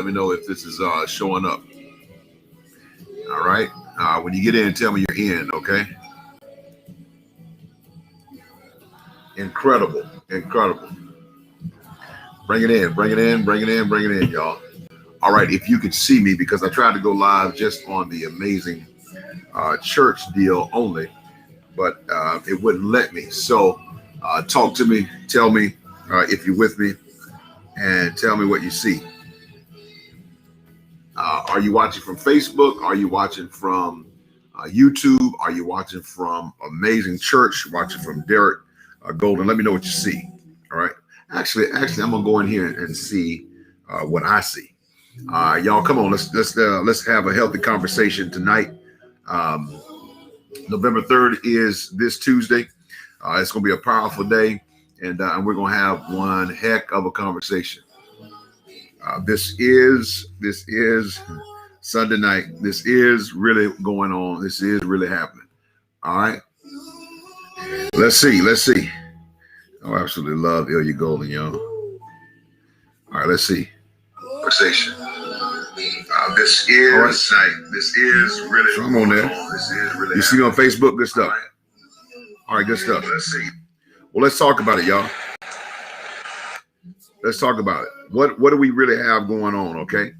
Let me know if this is showing up. All right. When you get in, tell me you're in. Okay. Incredible. Incredible. Bring it in. Bring it in. Bring it in. Bring it in, y'all. All right. If you could see me, because I tried to go live just on the amazing church deal only, but it wouldn't let me. So talk to me. Tell me if you're with me, and tell me what you see. Are you watching from Facebook? Are you watching from YouTube? Are you watching from Amazing Church? Watching from Derek Golden? Let me know what you see. All right. Actually, I'm gonna go in here and see what I see. Y'all, come on. Let's have a healthy conversation tonight. Um, November 3rd is this Tuesday. It's gonna be a powerful day, and we're gonna have one heck of a conversation. This is Sunday night. This is really going on. This is really happening. All right. Let's see. Let's see. Oh, I absolutely love Ilya Golden, y'all. All right. Let's see. Conversation. This is all right. Night. This is really. So I'm on there. This is really. You see me on Facebook? Good stuff. All right. Good stuff. Let's see. Well, let's talk about it, y'all. Let's talk about it. What do we really have going on? Okay.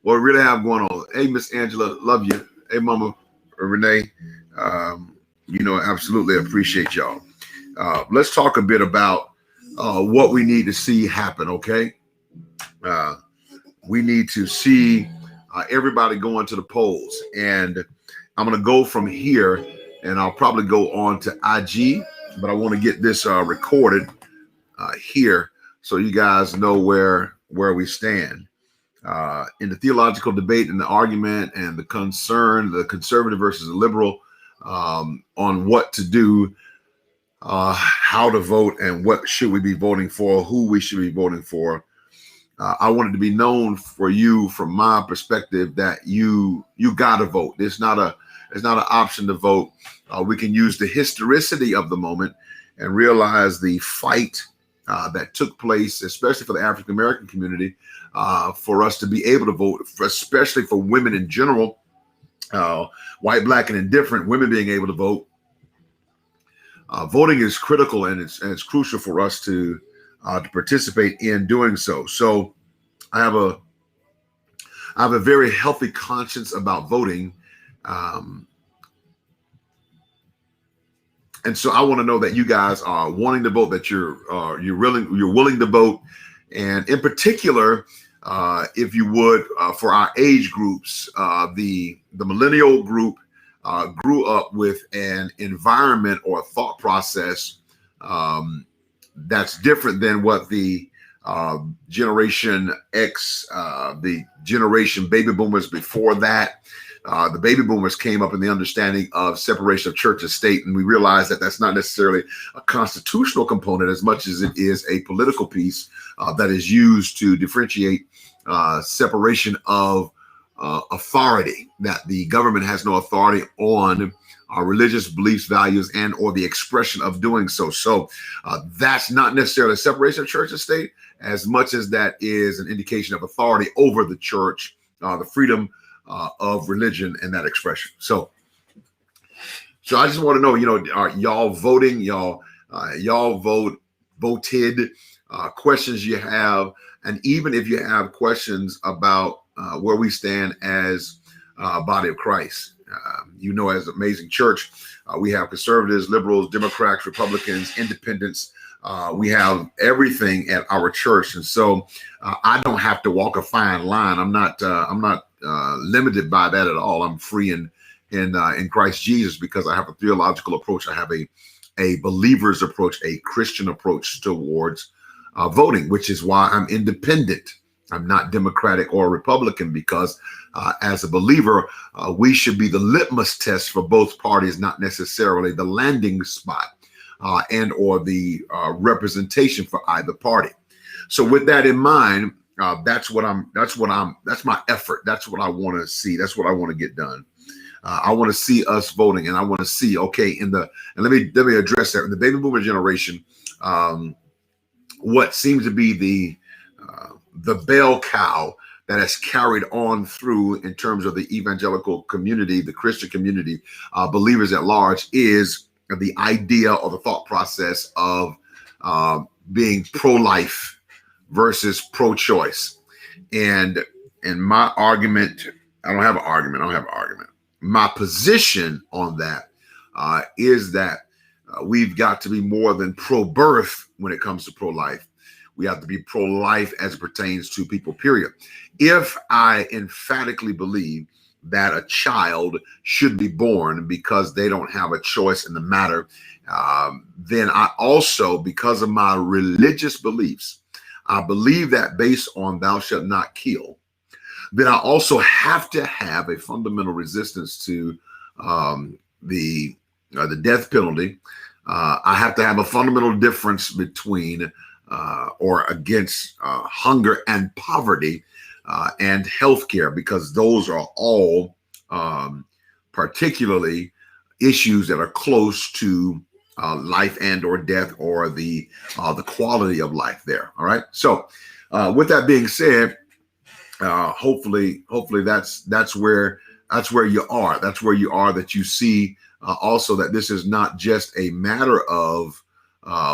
What we really have going on. Hey, Miss Angela, love you. Hey, Mama Renee. Absolutely appreciate y'all. Let's talk a bit about what we need to see happen. Okay. We need to see everybody going to the polls, and I'm going to go from here, and I'll probably go on to IG, but I want to get this recorded here so you guys know where we stand. In the theological debate and the argument and the concern, the conservative versus the liberal, on what to do, how to vote, and what should we be voting for, who we should be voting for. I wanted to be known for you from my perspective that you got to vote. It's not an option to vote. We can use the historicity of the moment and realize the fight that took place, especially for the African American community, for us to be able to vote, especially for women in general, white, black, and indifferent, women being able to vote. Voting is critical, and it's crucial for us to participate in doing so. So I have a very healthy conscience about voting. And so I want to know that you guys are wanting to vote, that you're willing to vote, and in particular, if you would, for our age groups, the millennial group grew up with an environment or a thought process that's different than what the Generation X, the generation baby boomers before that. The baby boomers came up in the understanding of separation of church and state, and we realized that that's not necessarily a constitutional component as much as it is a political piece that is used to differentiate separation of authority, that the government has no authority on our religious beliefs, values, and or the expression of doing so. So that's not necessarily a separation of church and state as much as that is an indication of authority over the church, the freedom of religion and that expression. So I just want to know, are y'all voting? Y'all voted, questions you have, and even if you have questions about where we stand as body of Christ. As Amazing Church, we have conservatives, liberals, Democrats, Republicans, independents. We have everything at our church, and so I don't have to walk a fine line. I'm not limited by that at all. I'm free in Christ Jesus because I have a theological approach. I have a believer's approach, a Christian approach towards voting, which is why I'm independent. I'm not Democratic or Republican because as a believer, we should be the litmus test for both parties, not necessarily the landing spot and or the representation for either party. So with that in mind, that's my effort. That's what I want to see. That's what I want to get done. I want to see us voting, and I want to see, okay, and let me address that. In the baby boomer generation, what seems to be the bell cow that has carried on through in terms of the evangelical community, the Christian community, believers at large, is the idea or the thought process of being pro-life versus pro-choice. And my argument, I don't have an argument. My position on that is that we've got to be more than pro-birth when it comes to pro-life. We have to be pro-life as it pertains to people, period. If I emphatically believe that a child should be born because they don't have a choice in the matter, then I also, because of my religious beliefs, I believe that based on thou shalt not kill, then I also have to have a fundamental resistance to the death penalty. I have to have a fundamental difference between or against hunger and poverty and healthcare, because those are all particularly issues that are close to life and or death, or the quality of life there. All right. So with that being said, hopefully that's where you are. That's where you are, that you see also that this is not just a matter of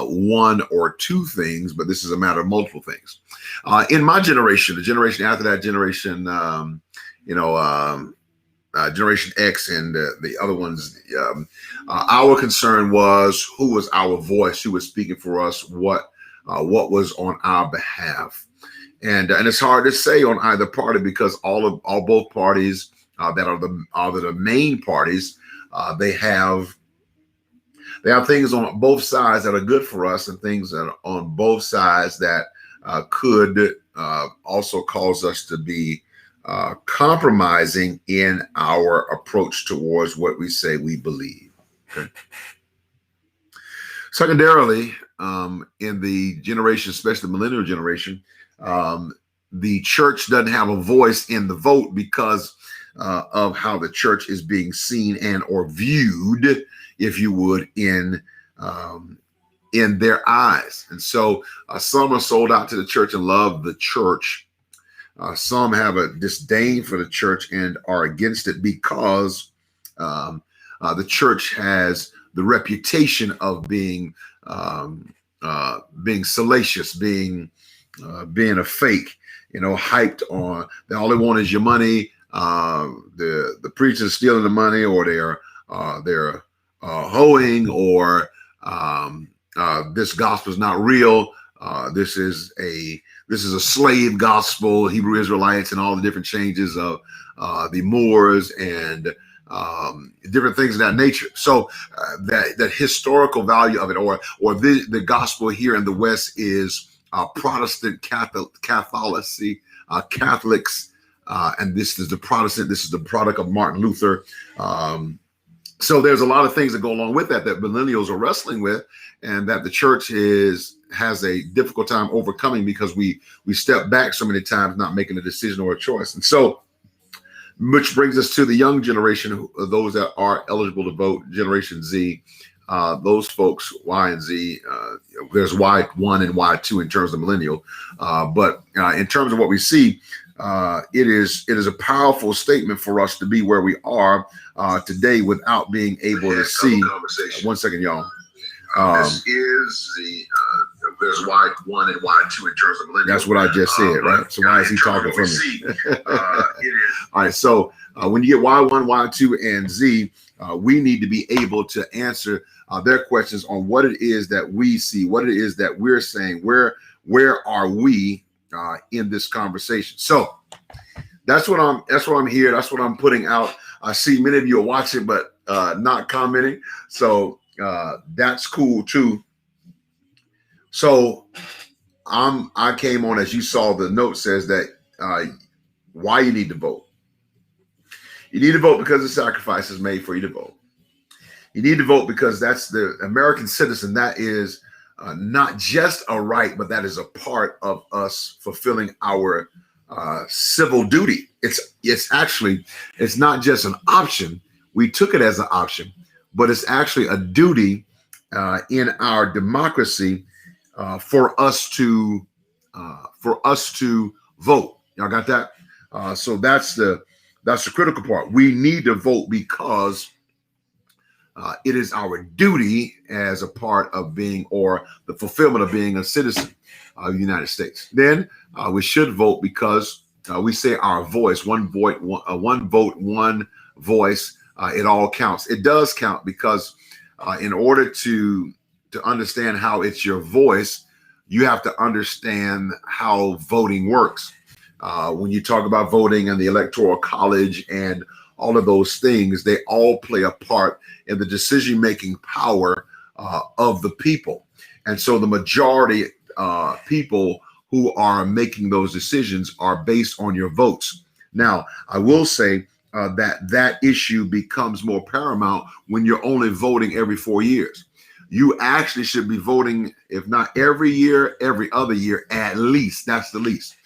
one or two things, but this is a matter of multiple things. In my generation, the generation after that, generation, Generation X and the other ones, our concern was who was our voice, who was speaking for us, what was on our behalf. And it's hard to say on either party, because both parties that are the main parties, they have things on both sides that are good for us, and things that are on both sides that could also cause us to be compromising in our approach towards what we say we believe. Okay. Secondarily, in the generation, especially the millennial generation, the church doesn't have a voice in the vote because of how the church is being seen and or viewed, if you would, in their eyes. And so some are sold out to the church and love the church. Some have a disdain for the church and are against it because the church has the reputation of being salacious, being a fake, hyped on. All they want is your money. The preachers stealing the money, or they're hoeing, or this gospel is not real. This is a slave gospel, Hebrew Israelites, and all the different changes of the Moors and different things of that nature. So that historical value of it, or the gospel here in the West is Protestant Catholics, and this is the Protestant. This is the product of Martin Luther. So there's a lot of things that go along with that millennials are wrestling with, and that the church has a difficult time overcoming, because we step back so many times, not making a decision or a choice. And so, which brings us to the young generation, those that are eligible to vote, Generation Z. Those folks, Y and Z, there's Y1 and Y2 in terms of millennial, but in terms of what we see, it is a powerful statement for us to be where we are today without being able to see. One second, y'all. This is there's Y1 and Y2 in terms of millennial. That's what I just said, right? So why is he talking for me? All right. So when you get Y1, Y2, and Z, we need to be able to answer their questions on what it is that we see, what it is that we're saying, where are we in this conversation. So that's what I'm here. That's what I'm putting out. I see many of you are watching, but not commenting. So that's cool too. So I came on, as you saw, the note says that why you need to vote. You need to vote because the sacrifice is made for you to vote. You need to vote because that's the American citizen. That is not just a right, but that is a part of us fulfilling our civil duty. It's not just an option. We took it as an option, but it's actually a duty in our democracy for us to vote. Y'all got that? So that's the critical part. We need to vote because it is our duty as a part of being, or the fulfillment of being, a citizen of the United States. Then we should vote because we say our voice, one vote, one voice. It all counts. It does count because in order to understand how it's your voice, you have to understand how voting works. When you talk about voting and the Electoral College and all of those things, they all play a part in the decision-making power of the people. And so the majority people who are making those decisions are based on your votes. Now, I will say that issue becomes more paramount when you're only voting every 4 years. You actually should be voting, if not every year, every other year, at least. That's the least.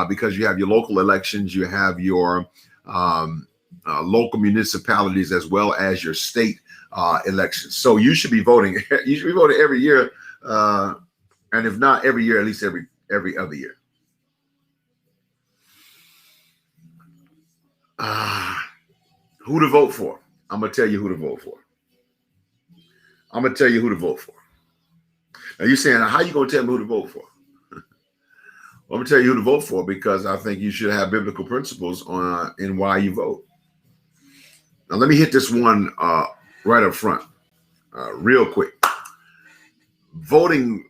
Because you have your local elections, you have your local municipalities, as well as your state elections. So you should be voting. You should be voting every year, and if not every year, at least every other year. Who to vote for? I'm gonna tell you who to vote for. I'm gonna tell you who to vote for. Now you're saying, how you gonna tell me who to vote for? Well, I'm gonna tell you who to vote for because I think you should have biblical principles on in why you vote. Now let me hit this one right up front, real quick. Voting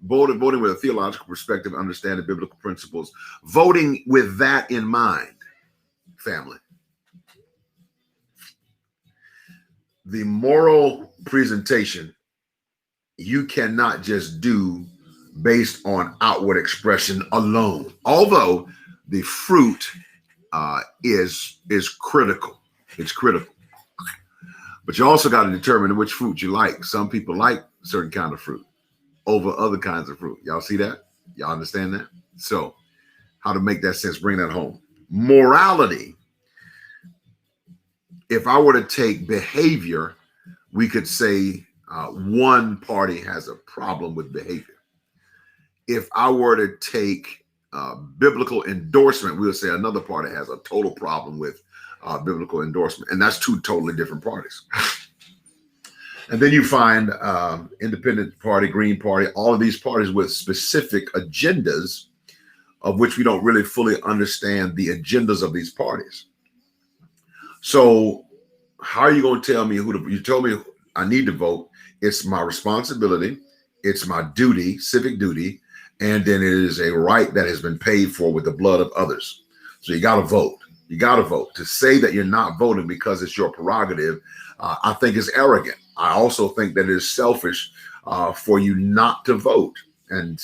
with a theological perspective, understanding biblical principles. Voting with that in mind, family. The moral presentation you cannot just do based on outward expression alone, although the fruit is critical. It's critical. But you also got to determine which fruit you like. Some people like certain kind of fruit over other kinds of fruit. Y'all see that? Y'all understand that? So how to make that sense, bring that home. Morality. If I were to take behavior, we could say one party has a problem with behavior. If I were to take biblical endorsement, we would say another party has a total problem with biblical endorsement. And that's two totally different parties. And then you find Independent Party, Green Party, all of these parties with specific agendas of which we don't really fully understand the agendas of these parties. So how are you going to tell me who to, you told me I need to vote. It's my responsibility. It's my duty, civic duty. And then it is a right that has been paid for with the blood of others. So you got to vote. You got to vote. To say that you're not voting because it's your prerogative, I think is arrogant. I also think that it is selfish for you not to vote, and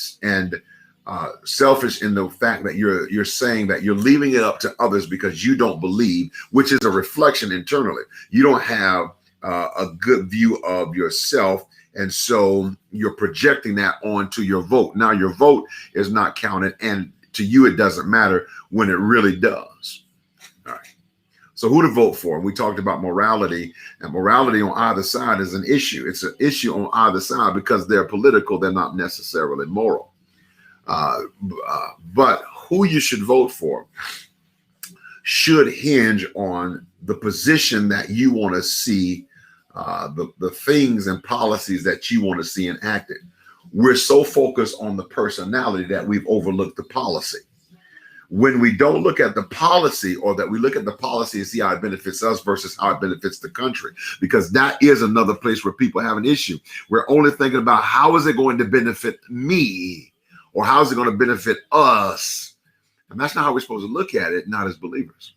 selfish in the fact that you're saying that you're leaving it up to others because you don't believe, which is a reflection internally. You don't have a good view of yourself, and so you're projecting that onto your vote. Now your vote is not counted, and to you it doesn't matter when it really does. All right. So who to vote for? We talked about morality, and morality on either side is an issue. It's an issue on either side because they're political. They're not necessarily moral. But who you should vote for should hinge on the position that you want to see, the things and policies that you want to see enacted. We're so focused on the personality that we've overlooked the policy. When we don't look at the policy, or that we look at the policy and see how it benefits us versus how it benefits the country, because that is another place where people have an issue. We're only thinking about how is it going to benefit me, or how is it going to benefit us? And that's not how we're supposed to look at it, not as believers.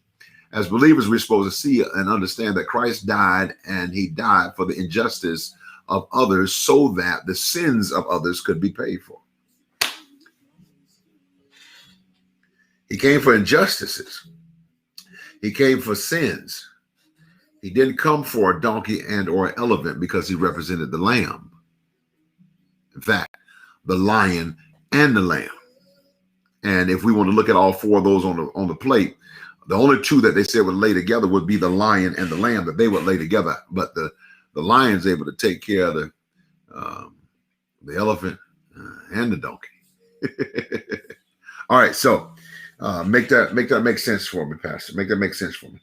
As believers, we're supposed to see and understand that Christ died, and he died for the injustice of others so that the sins of others could be paid for. He came for injustices. He came for sins. He didn't come for a donkey and or an elephant because he represented the lamb. In fact, the lion and the lamb. And if we want to look at all four of those on the plate, the only two that they said would lay together would be the lion and the lamb, that they would lay together. But the lion's able to take care of the elephant and the donkey. All right, so Make that make sense for me, Pastor. Make that make sense for me.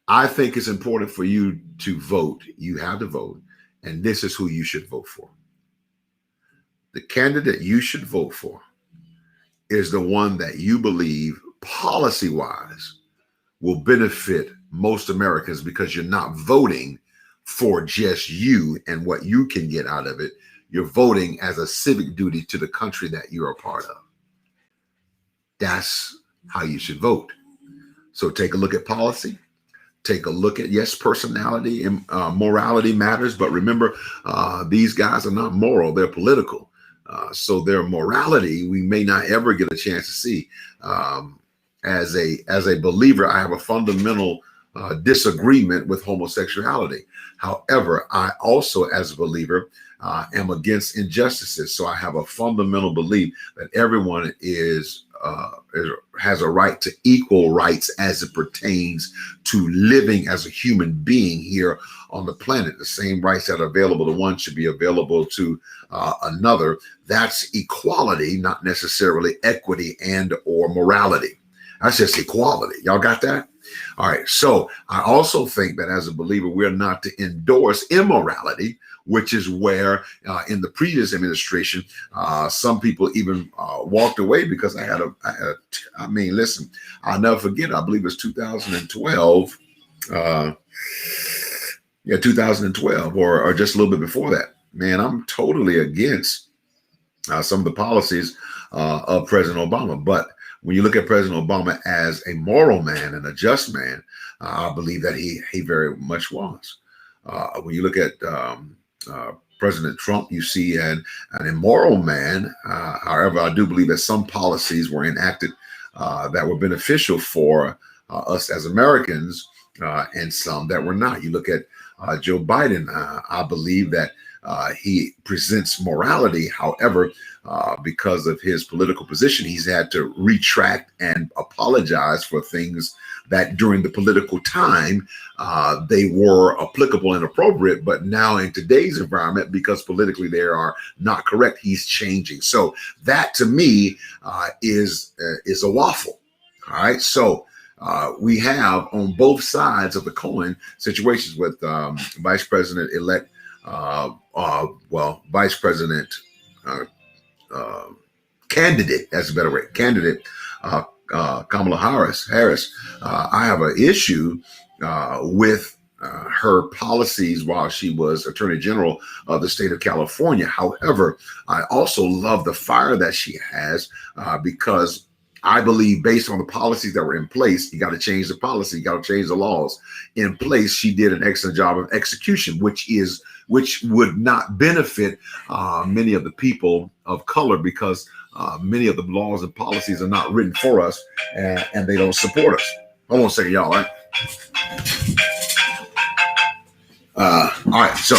I think it's important for you to vote. You have to vote, and this is who you should vote for. The candidate you should vote for is the one that you believe policy-wise will benefit most Americans, because you're not voting for just you and what you can get out of it. You're voting as a civic duty to the country that you're a part of. That's how you should vote. So take a look at policy. Take a look at, yes, personality and morality matters, but remember, these guys are not moral, they're political. So their morality, we may not ever get a chance to see. As a believer, I have a fundamental disagreement with homosexuality. However, I also, as a believer, am against injustices. So I have a fundamental belief that everyone has a right to equal rights as it pertains to living as a human being here on the planet. The same rights that are available to one should be available to another. That's equality, not necessarily equity and or morality. That's just equality. Y'all got that? All right. So I also think that as a believer, we're not to endorse immorality, which is where in the previous administration, some people even walked away because I mean, listen, I'll never forget, I believe it was 2012. 2012 or just a little bit before that. Man, I'm totally against some of the policies of President Obama. But when you look at President Obama as a moral man and a just man, I believe that he very much was. When you look at President Trump, you see an immoral man. However, I do believe that some policies were enacted that were beneficial for us as Americans, and some that were not. You look at Joe Biden. I believe that he presents morality. However, because of his political position, he's had to retract and apologize for things that during the political time they were applicable and appropriate. But now in today's environment, because politically they are not correct, he's changing. So that to me is a waffle. All right. So we have on both sides of the coin situations with Vice President-elect, Vice President candidate, that's a better way, candidate Kamala Harris. I have an issue with her policies while she was Attorney General of the state of California. However, I also love the fire that she has because I believe based on the policies that were in place, you got to change the policy, you got to change the laws in place. She did an excellent job of execution, which would not benefit many of the people of color, because many of the laws and policies are not written for us, and they don't support us. Hold on a second, y'all. All right. So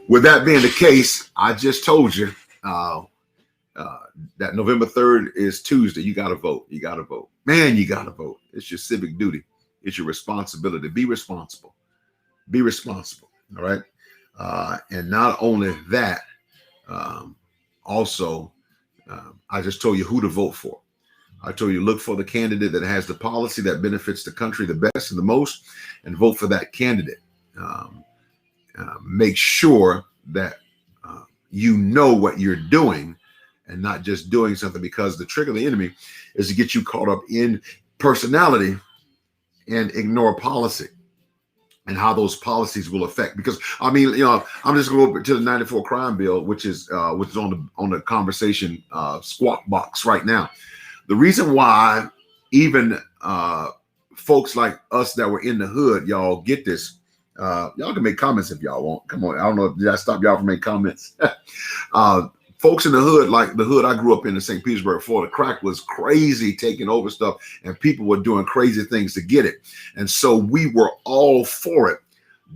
with that being the case, I just told you that November 3rd is Tuesday. You got to vote. You got to vote. Man, you got to vote. It's your civic duty. It's your responsibility. Be responsible. Be responsible. All right. And not only that, also, I just told you who to vote for. I told you look for the candidate that has the policy that benefits the country the best and the most, and vote for that candidate. Make sure that you know what you're doing, and not just doing something, because the trick of the enemy is to get you caught up in personality and ignore policy and how those policies will affect. Because I mean, I'm just going to go to the 94 crime bill, which is on the conversation squawk box right now. The reason why even folks like us that were in the hood, y'all get this. Y'all can make comments if y'all want. Come on. I don't know. Did I stop y'all from making comments? Folks in the hood, like the hood I grew up in St. Petersburg, Florida, crack was crazy, taking over stuff, and people were doing crazy things to get it. And so we were all for it.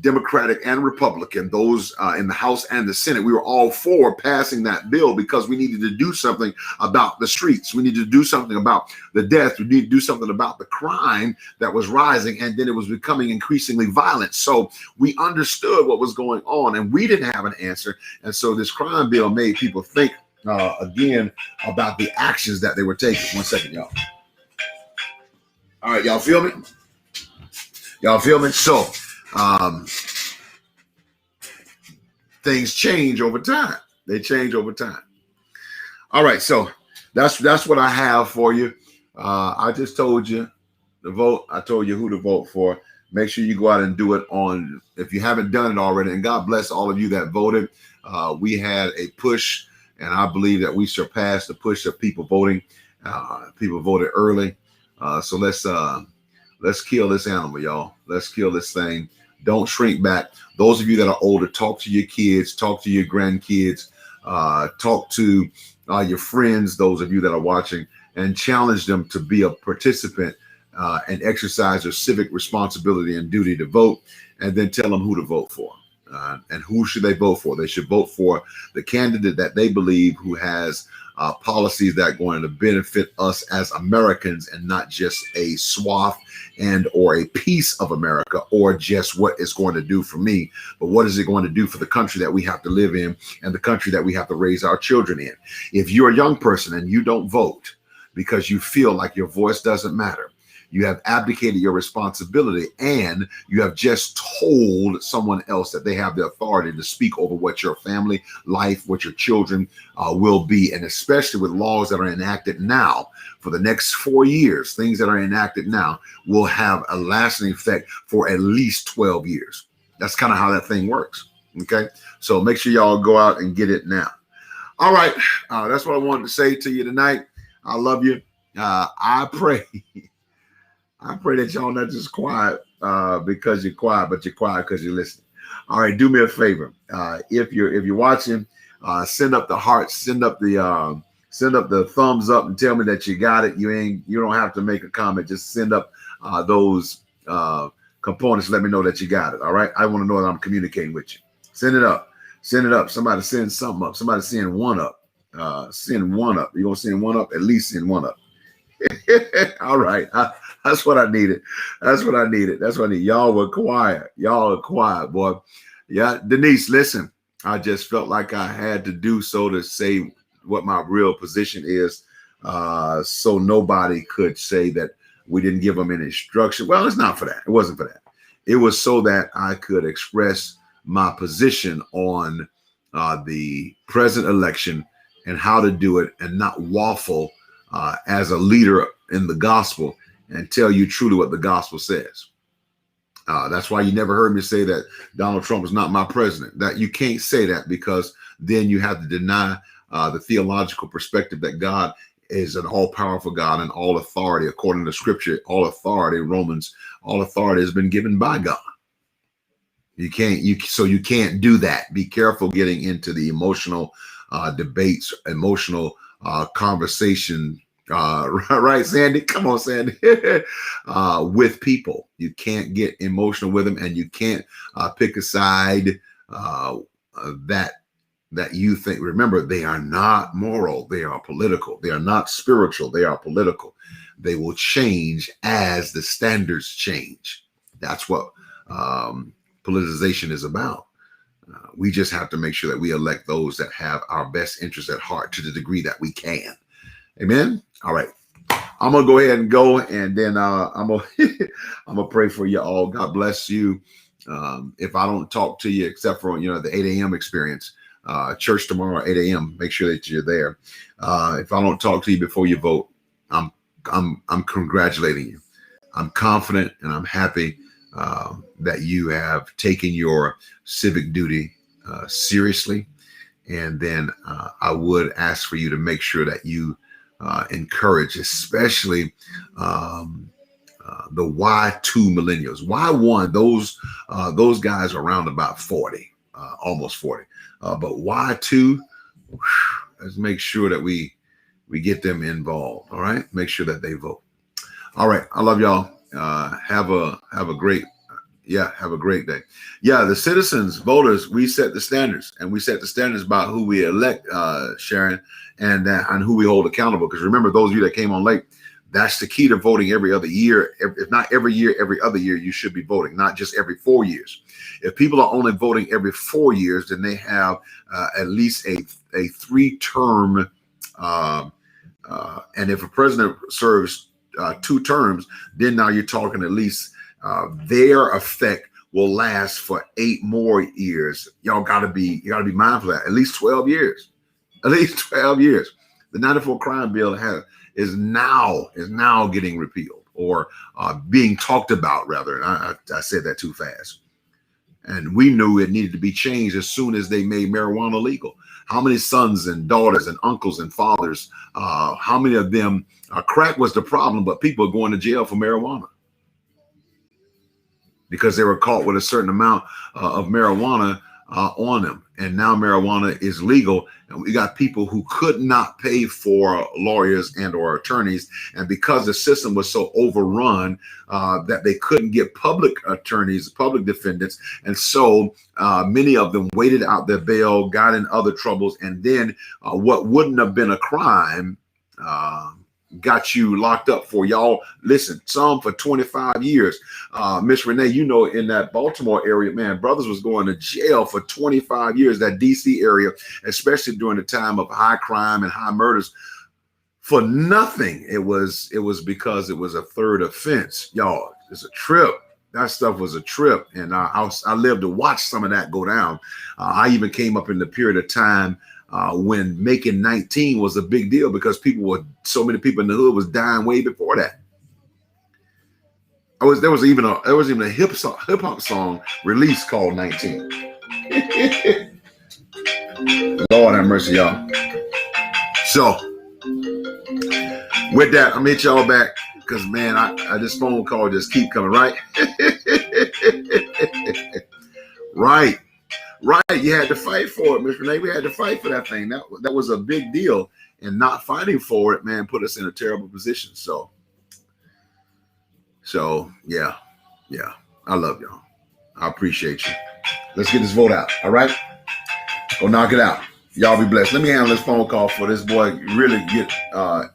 Democratic and Republican, those in the House and the Senate, we were all for passing that bill because we needed to do something about the streets. We needed to do something about the death. We needed to do something about the crime that was rising, and then it was becoming increasingly violent. So we understood what was going on, and we didn't have an answer. And so this crime bill made people think again about the actions that they were taking. 1 second, y'all. All right, y'all feel me? Y'all feel me? So things change over time. They change over time. All right, so that's what I have for you. I just told you the vote. I told you who to vote for. Make sure you go out and do it on, if you haven't done it already. And God bless all of you that voted. We had a push, and I believe that we surpassed the push of people voting. People voted early. So let's kill this animal, y'all. Let's kill this thing. Don't shrink back. Those of you that are older, talk to your kids, talk to your grandkids, talk to your friends, those of you that are watching, and challenge them to be a participant and exercise their civic responsibility and duty to vote, and then tell them who to vote for. And who should they vote for? They should vote for the candidate that they believe who has policies that are going to benefit us as Americans, and not just a swath and or a piece of America, or just what it's going to do for me, but what is it going to do for the country that we have to live in and the country that we have to raise our children in. If you're a young person and you don't vote because you feel like your voice doesn't matter, you have abdicated your responsibility, and you have just told someone else that they have the authority to speak over what your family life, what your children will be. And especially with laws that are enacted now for the next 4 years, things that are enacted now will have a lasting effect for at least 12 years. That's kind of how that thing works. Okay. So make sure y'all go out and get it now. All right. That's what I wanted to say to you tonight. I love you. I pray that y'all not just quiet because you're quiet, but you're quiet because you're listening. All right, do me a favor. If you're watching, send up the hearts, send up the thumbs up, and tell me that you got it. You don't have to make a comment. Just send up those components. Let me know that you got it. All right. I want to know that I'm communicating with you. Send it up. Send it up. Somebody send something up. Somebody send one up. Send one up. You're gonna send one up. At least send one up. All right. That's what I needed. That's what I needed. That's what I need. Y'all were quiet. Y'all are quiet, boy. Yeah, Denise, listen. I just felt like I had to do so to say what my real position is, so nobody could say that we didn't give them any instruction. Well, it's not for that. It wasn't for that. It was so that I could express my position on the present election and how to do it, and not waffle as a leader in the gospel, and tell you truly what the gospel says. That's why you never heard me say that Donald Trump is not my president. That you can't say that, because then you have to deny the theological perspective that God is an all-powerful God and all authority, according to Scripture. All authority, Romans, all authority has been given by God. You can't do that. Be careful getting into the emotional debates, emotional conversation. Right, Sandy? Come on, Sandy. With people. You can't get emotional with them, and you can't pick a side that you think. Remember, they are not moral. They are political. They are not spiritual. They are political. They will change as the standards change. That's what politicization is about. We just have to make sure that we elect those that have our best interests at heart to the degree that we can. Amen. All right. I'm going to go ahead and go, and then I'm going to pray for you all. God bless you. If I don't talk to you, except for, the 8 a.m. experience, church tomorrow, 8 a.m., make sure that you're there. If I don't talk to you before you vote, I'm congratulating you. I'm confident and I'm happy that you have taken your civic duty seriously. And then I would ask for you to make sure that you encourage, especially the Y2 millennials. Y1, those guys are around about 40, almost 40. But Y2, let's make sure that we get them involved. All right, make sure that they vote. All right, I love y'all. Have a great day. Yeah, the citizens, voters, we set the standards, and we set the standards about who we elect, Sharon, and who we hold accountable. Because remember, those of you that came on late, That's the key to voting every other year. If not every year, every other year, you should be voting, not just every 4 years. If people are only voting every 4 years, then they have at least a 3-term. And if a president serves 2 terms, then now you're talking at least their effect will last for 8 more years. You gotta be mindful of that. At least 12 years. At least 12 years. The 94 crime bill is now getting repealed, or being talked about, rather. I said that too fast. And we knew it needed to be changed as soon as they made marijuana legal. How many sons and daughters and uncles and fathers, how many of them, crack was the problem, but people are going to jail for marijuana because they were caught with a certain amount of marijuana on them. And now marijuana is legal, and we got people who could not pay for lawyers and or attorneys, and because the system was so overrun that they couldn't get public attorneys, public defendants, and so many of them waited out their bail, got in other troubles, and then what wouldn't have been a crime got you locked up for. Y'all listen, some for 25 years. Miss Renee, you know, in that Baltimore area, man, brothers was going to jail for 25 years, that DC area, especially during the time of high crime and high murders, for nothing. It was because it was a third offense. Y'all, it's a trip. That stuff was a trip. And I lived to watch some of that go down. I even came up in the period of time when making 19 was a big deal, because so many people in the hood was dying way before that. There was even a hip hop song released called 19. Lord have mercy, y'all. So with that, I'm gonna hit y'all back, because man, I this phone call just keep coming, right? Right, you had to fight for it, Mr. Renee. We had to fight for that thing. That was a big deal, and not fighting for it, man, put us in a terrible position. So yeah, I love y'all. I appreciate you. Let's get this vote out. All right, go knock it out. Y'all be blessed. Let me handle this phone call for this boy. Really get in.